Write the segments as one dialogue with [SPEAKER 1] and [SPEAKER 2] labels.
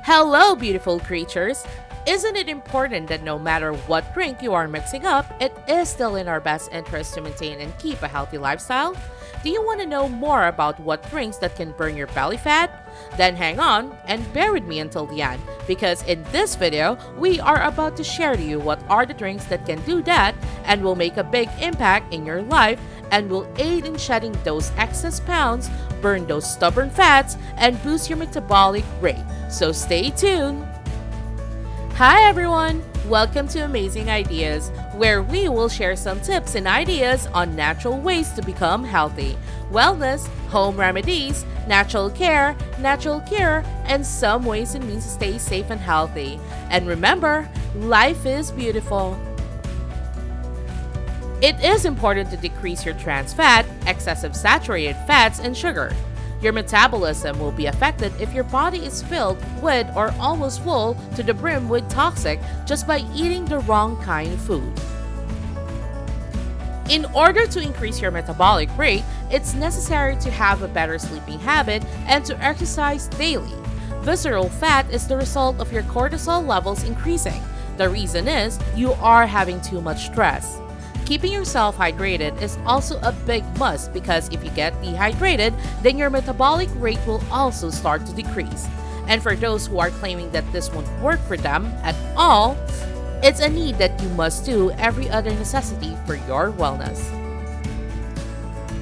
[SPEAKER 1] Hello, beautiful creatures! Isn't it important that no matter what drink you are mixing up, it is still in our best interest to maintain and keep a healthy lifestyle? Do you want to know more about what drinks that can burn your belly fat? Then hang on and bear with me until the end, because in this video, we are about to share to you what are the drinks that can do that and will make a big impact in your life and will aid in shedding those excess pounds, burn those stubborn fats, and boost your metabolic rate. So stay tuned! Hi everyone! Welcome to Amazing Ideas, where we will share some tips and ideas on natural ways to become healthy, wellness, home remedies, natural care, and some ways and means to stay safe and healthy. And remember, life is beautiful. It is important to decrease your trans fat, excessive saturated fats, and sugar. Your metabolism will be affected if your body is filled with or almost full to the brim with toxic just by eating the wrong kind of food. In order to increase your metabolic rate, it's necessary to have a better sleeping habit and to exercise daily. Visceral fat is the result of your cortisol levels increasing. The reason is you are having too much stress. Keeping yourself hydrated is also a big must because if you get dehydrated, then your metabolic rate will also start to decrease. And for those who are claiming that this won't work for them at all, it's a need that you must do every other necessity for your wellness.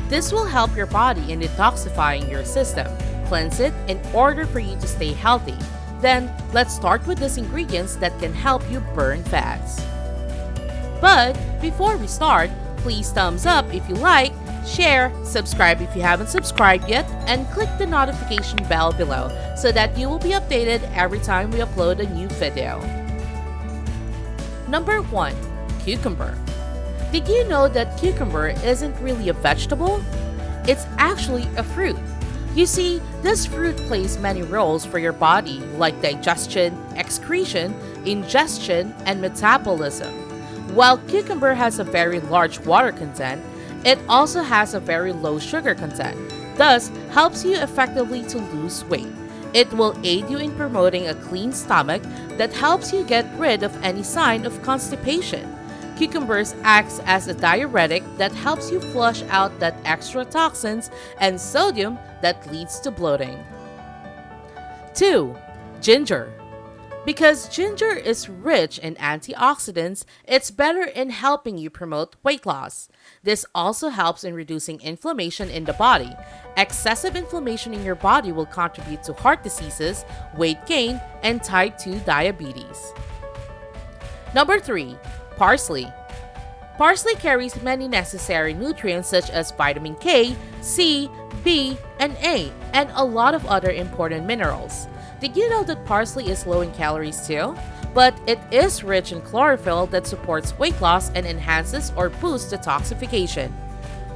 [SPEAKER 1] This will help your body in detoxifying your system, cleanse it in order for you to stay healthy. Then, let's start with these ingredients that can help you burn fats. But before we start, please thumbs up if you like, share, subscribe if you haven't subscribed yet, and click the notification bell below so that you will be updated every time we upload a new video. Number 1. Cucumber. Did you know that cucumber isn't really a vegetable? It's actually a fruit. You see, this fruit plays many roles for your body like digestion, excretion, ingestion, and metabolism. While cucumber has a very large water content, it also has a very low sugar content, thus helps you effectively to lose weight. It will aid you in promoting a clean stomach that helps you get rid of any sign of constipation. Cucumbers acts as a diuretic that helps you flush out that extra toxins and sodium that leads to bloating. 2. Ginger. Because ginger is rich in antioxidants, it's better in helping you promote weight loss. This also helps in reducing inflammation in the body. Excessive inflammation in your body will contribute to heart diseases, weight gain, and type 2 diabetes. Number 3. Parsley. Parsley carries many necessary nutrients such as vitamin K, C, B, and A, and a lot of other important minerals. Did you know that parsley is low in calories too? But it is rich in chlorophyll that supports weight loss and enhances or boosts detoxification.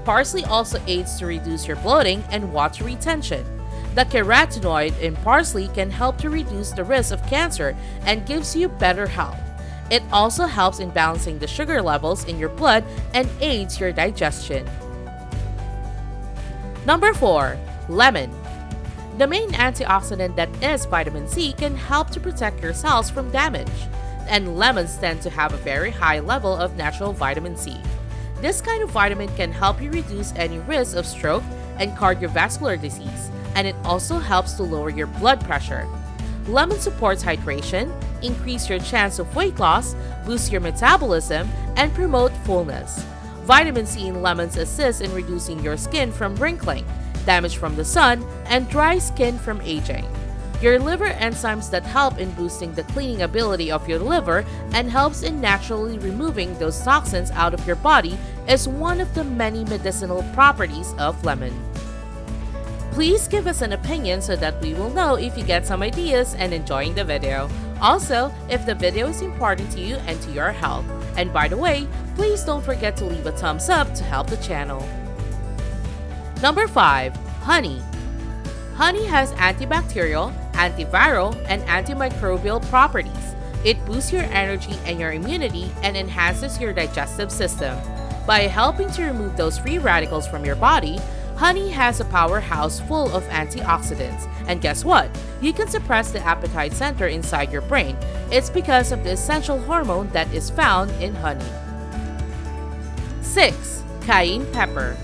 [SPEAKER 1] Parsley also aids to reduce your bloating and water retention. The carotenoid in parsley can help to reduce the risk of cancer and gives you better health. It also helps in balancing the sugar levels in your blood and aids your digestion. Number 4. Lemon. The main antioxidant that is vitamin C can help to protect your cells from damage, and lemons tend to have a very high level of natural vitamin C. This kind of vitamin can help you reduce any risk of stroke and cardiovascular disease, and it also helps to lower your blood pressure. Lemon supports hydration, increase your chance of weight loss, boost your metabolism, and promote fullness. Vitamin C in lemons assists in reducing your skin from wrinkling, damage from the sun, and dry skin from aging. Your liver enzymes that help in boosting the cleaning ability of your liver and helps in naturally removing those toxins out of your body is one of the many medicinal properties of lemon. Please give us an opinion so that we will know if you get some ideas and enjoying the video. Also, if the video is important to you and to your health. And by the way, please don't forget to leave a thumbs up to help the channel. Number 5. Honey. Honey has antibacterial, antiviral, and antimicrobial properties. It boosts your energy and your immunity and enhances your digestive system. By helping to remove those free radicals from your body, honey has a powerhouse full of antioxidants, And guess what? You can suppress the appetite center inside your brain. It's because of the essential hormone that is found in honey. 6. Cayenne pepper.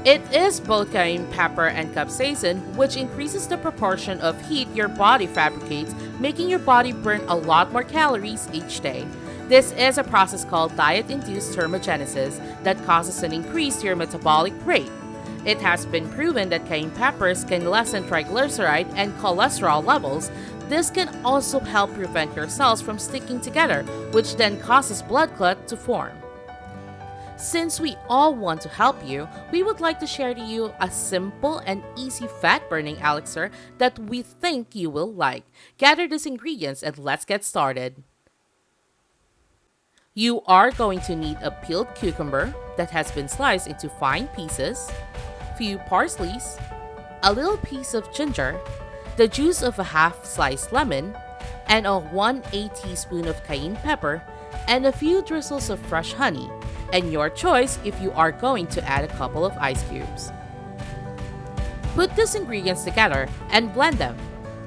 [SPEAKER 1] It is both cayenne pepper and capsaicin, which increases the proportion of heat your body fabricates, making your body burn a lot more calories each day. This is a process called diet-induced thermogenesis that causes an increase to your metabolic rate. It has been proven that cayenne peppers can lessen triglyceride and cholesterol levels. This can also help prevent your cells from sticking together, which then causes blood clot to form. Since we all want to help you, we would like to share to you a simple and easy fat-burning elixir that we think you will like. Gather these ingredients and let's get started. You are going to need a peeled cucumber that has been sliced into fine pieces, few parsleys, a little piece of ginger, the juice of a half sliced lemon, and a 1/8 teaspoon of cayenne pepper, and a few drizzles of fresh honey, and your choice if you are going to add a couple of ice cubes. Put these ingredients together and blend them.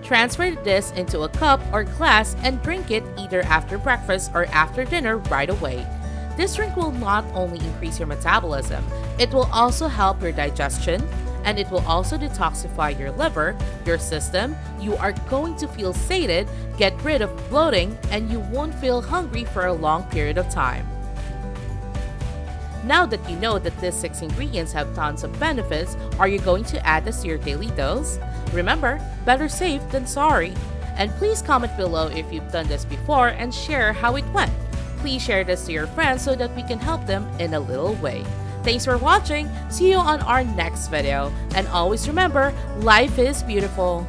[SPEAKER 1] Transfer this into a cup or glass and drink it either after breakfast or after dinner right away. This drink will not only increase your metabolism, it will also help your digestion, and it will also detoxify your liver, your system. You are going to feel sated, get rid of bloating, and you won't feel hungry for a long period of time. Now that you know that these 6 ingredients have tons of benefits, are you going to add this to your daily dose? Remember, better safe than sorry. And please comment below if you've done this before and share how it went. Please share this to your friends so that we can help them in a little way. Thanks for watching. See you on our next video. And always remember, life is beautiful.